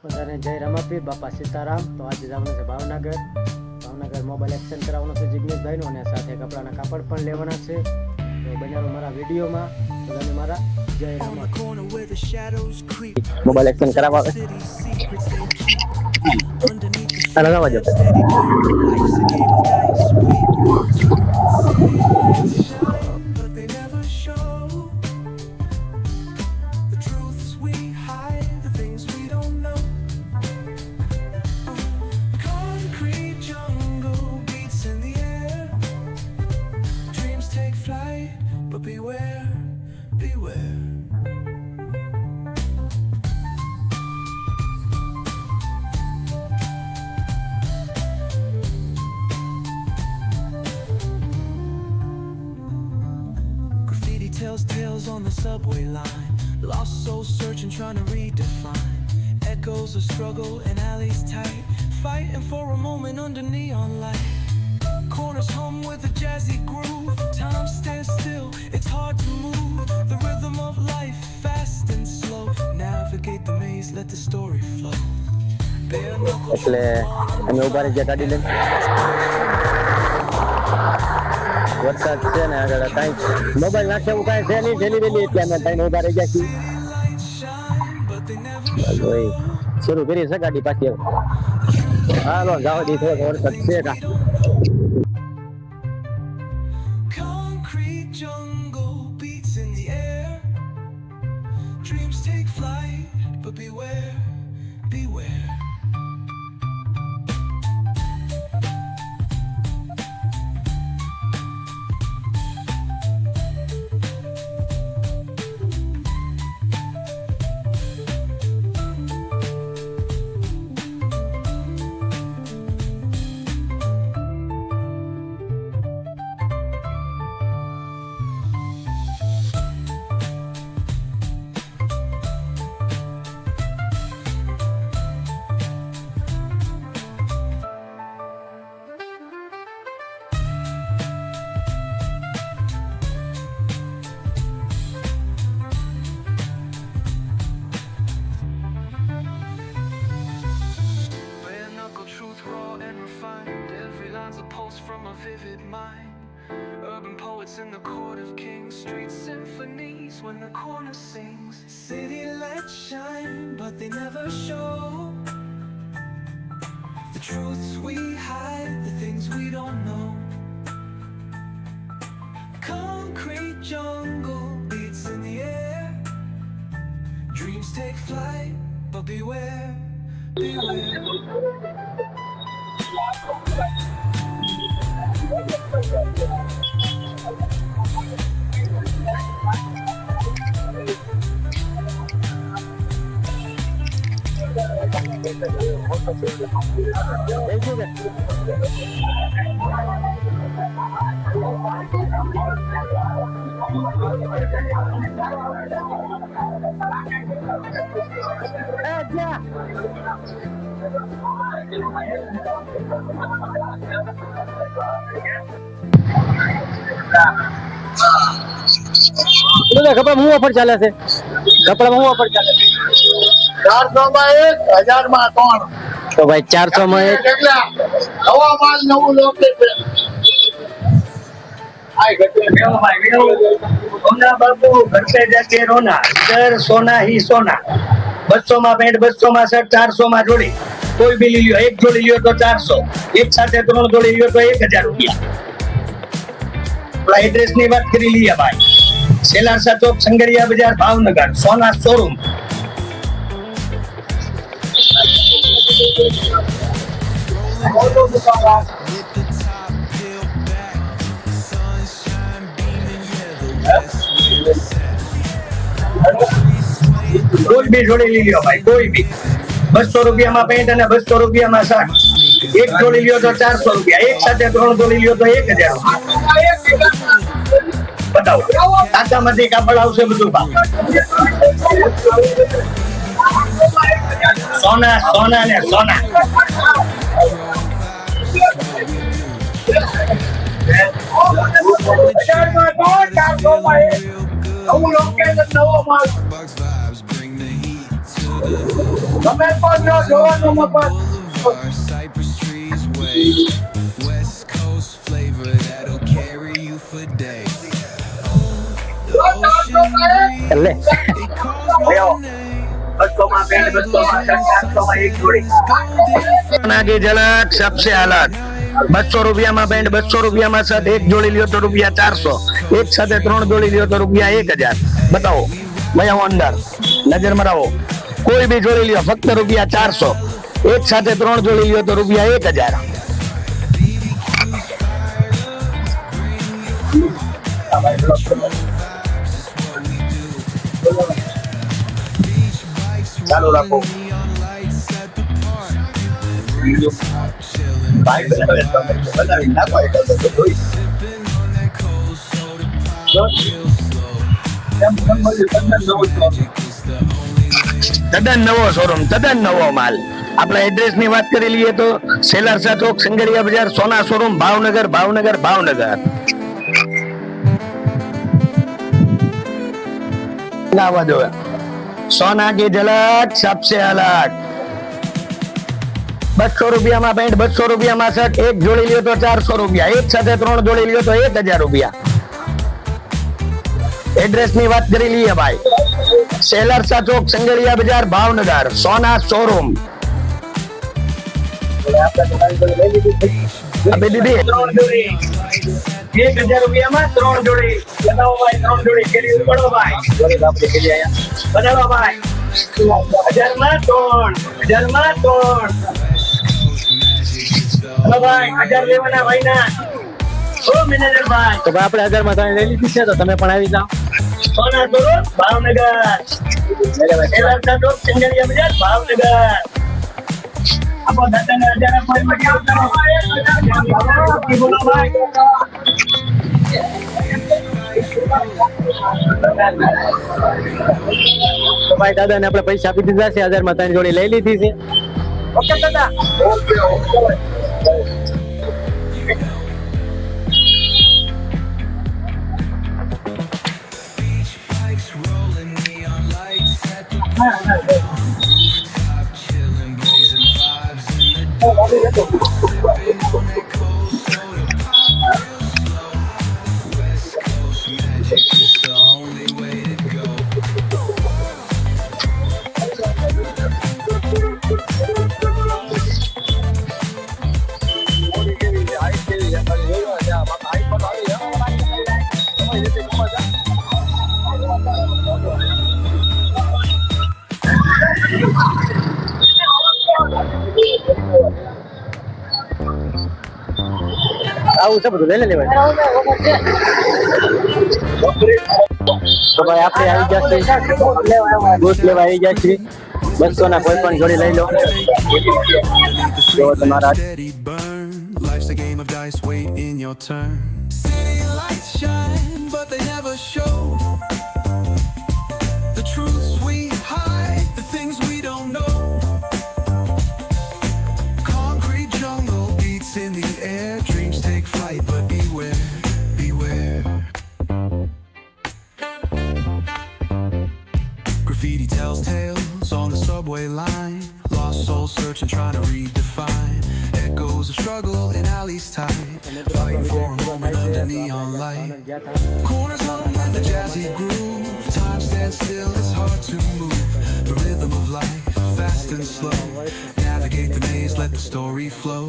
બધાને જય રમાપીર, બાપા સીતારામ. તો આજે જવાનું છે ભાવનગર મોબાઈલ એક્સચેન્જ કરાવવાનો છે જિગ્નેશભાઈનો, અને સાથે કપડાના કાપડ પણ લેવાના છે. તો બન્યાનો મારા વિડીયોમાં. બધાને મારા જય રમાપીર. મોબાઈલ એક્સચેન્જ કરાવવા લગાવવા જો. Tells tales on the subway line. Lost souls searching, trying to redefine. Echoes of struggle and alleys tight. Fighting for a moment under neon light. Corners hum with a jazzy groove. Time stands still, it's hard to move. The rhythm of life, fast and slow. Navigate the maze, let the story flow. એટલે અમે ઉભા રહી ગયા ગાડી લઈને. વરસાદ છે ને આગળ કાંઈ મોબાઈલ નાખે એવું કાંઈ છે નહીં, ઢેલી વેલી એટલે અમે ત્યાં ઉભા રહી ગયા છીએ. શરૂ કરી છે ગાડી પાછી. હાલો જાઓ દી થોડો વરસાદ છે કા. Concrete jungle beats in the air. Dreams take flight, but beware, beware. From a vivid mind, urban poets in the court of kings, street symphonies when the corner sings. City lights shine, but they never show the truths we hide, the things we don't know. Concrete jungle beats in the air. Dreams take flight, but beware, beware. કપડા હું offer ચાલે છે? કપડામાં હું offer ચાલે છે? 400 માં 1, 1000 માં 3. તો ભાઈ 400 માં એક. કેટલા નવા માલ નવું લોકેશન. આય ઘટે કેવો ભાઈ વિનો સોના બાપુ ઘટે જકે રોના સર સોના હી સોના. 200 માં પેન્ટ, 200 માં શર્ટ, 400 માં જોડી. કોઈ બી લ્યો, એક જોડી લ્યો તો 400, એક સાથે 3 જોડી લ્યો તો 1000 રૂપિયા. આપણા એડ્રેસ ની વાત કરી લીયા ભાઈ. સેલારસા ચોક, સંગરિયા બજાર, ભાવનગર, સોના શોરૂમ. કોઈ બી જોડી લઈ લ્યો ભાઈ, કોઈ બી. 200 રૂપિયામાં પેન્ટ અને 200 રૂપિયામાં શર્ટ. એક જોડી લ્યો તો 400 રૂપિયા, એક સાથે 3 જોડી લ્યો તો 1000 રૂપિયા. બતાવો તાતામાંથી કાપડ આવશે બધું ભાવ. સોના સોના ને સોના. નવો લોકેશન નવો માલ. તમે પણ જો જોવાનું મફત. Boulevard, cypress trees wave. West Coast flavor that'll carry you for days. The ocean breeze, એટલે it calls my name. 200 માં પેન્ટ, 200 માં શર્ટ, 400 માં એક જોડી. નાગી ઝલક सबसे अलग 200 રૂપિયામાં પેન્ટ, 200 રૂપિયામાં શર્ટ, એક જોડી લ્યો તો રૂપિયા 400, એક સાથે 3 જોડી લ્યો તો રૂપિયા 1000. બતાવો ભાઈ, આવો અંદર નજર મરાવો, કોઈ બી જોડી લ્યો ફક્ત રૂપિયા 400, એક સાથે 3 જોડી લ્યો તો રૂપિયા 1000. ચાલુ રાખો. ભાઈ બનાવી નાખો એટલે તો જોઈ. તદ્દન નવો શોરૂમ, તદ્દન નવો માલ. આપણા એડ્રેસ ની વાત કરી લઈએ તો સેલારસા ચોક, સંગરિયા બજાર, સોના શોરૂમ, ભાવનગર, ભાવનગર, ભાવનગર. આવા જોવે સોના કી ઝલક सबसे अलग 200 રૂપિયામાં પેન્ટ, 200 રૂપિયામાં શર્ટ, એક જોડી લ્યો તો 400 રૂપિયા, એક સાથે 3 જોડી લ્યો તો 1000 રૂપિયા. એડ્રેસ ની વાત કરી લઈએ ભાઈ, સેલરસા ચોક, સંગરિયા બજાર, ભાવનગર, સોના શોરૂમ. અબે દીદી 3 જોડી 1000 રૂપિયામાં 3 જોડી. બનાવો ભાઈ, 3 જોડી કેરી ઉપાડો ભાઈ. જોડી આપણે કેરી આયા બનાવો ભાઈ. 1000 માં 3, 1000 માં 3. હલો ભાઈ, 1000 લેવાના ભાઈ ના. ઓ મેનેજર ભાઈ, તો ભાઈ આપણે 1000 માં તમે લઈ લીધી છે તો તમે પણ આવી જાઓ. સોના શોરૂમ ભાવનગર, સેલરસા ચોક, સંગરિયા બજાર, ભાવનગર. આપો દાદાને 1000 આપો એમાં કેવું કરો ભાઈ? બોલો ભાઈ. તો ભાઈ દાદા ને આપણે પૈસા આપી દીધા છે, 1000 માં 3 જોડી લઈ લીધી છે. ઓકે દાદા. Okay okay. Bikes rolling, neon lights at the rooftop, chilling, blazing vibes in the dark. Sipping on that cold soda pop real slow. West Coast magic is the only way to go. આવું છે બધું લઈ લેવાય. તો ભાઈ આપણે આવી ગયા છે, ગોટ લેવા આવી ગયા છીએ. 200 ના કોઈ પણ જોડી લઈ લો. જો તમારા Steady burn. Life's a game of dice, wait in your turn. City lights shine, but they never show the truths we hide, the things we don't know. Concrete jungle beats in the air, dreams take flight, but beware, beware. Graffiti tells tales on the subway line. Lost souls searching, trying to redefine. Echoes of struggle in alleys tight. Fighting for a moment under neon light. Corners hum with the jazzy groove. Time stands still, it's hard to move. The rhythm of life, fast and slow. Navigate the maze, let the story flow.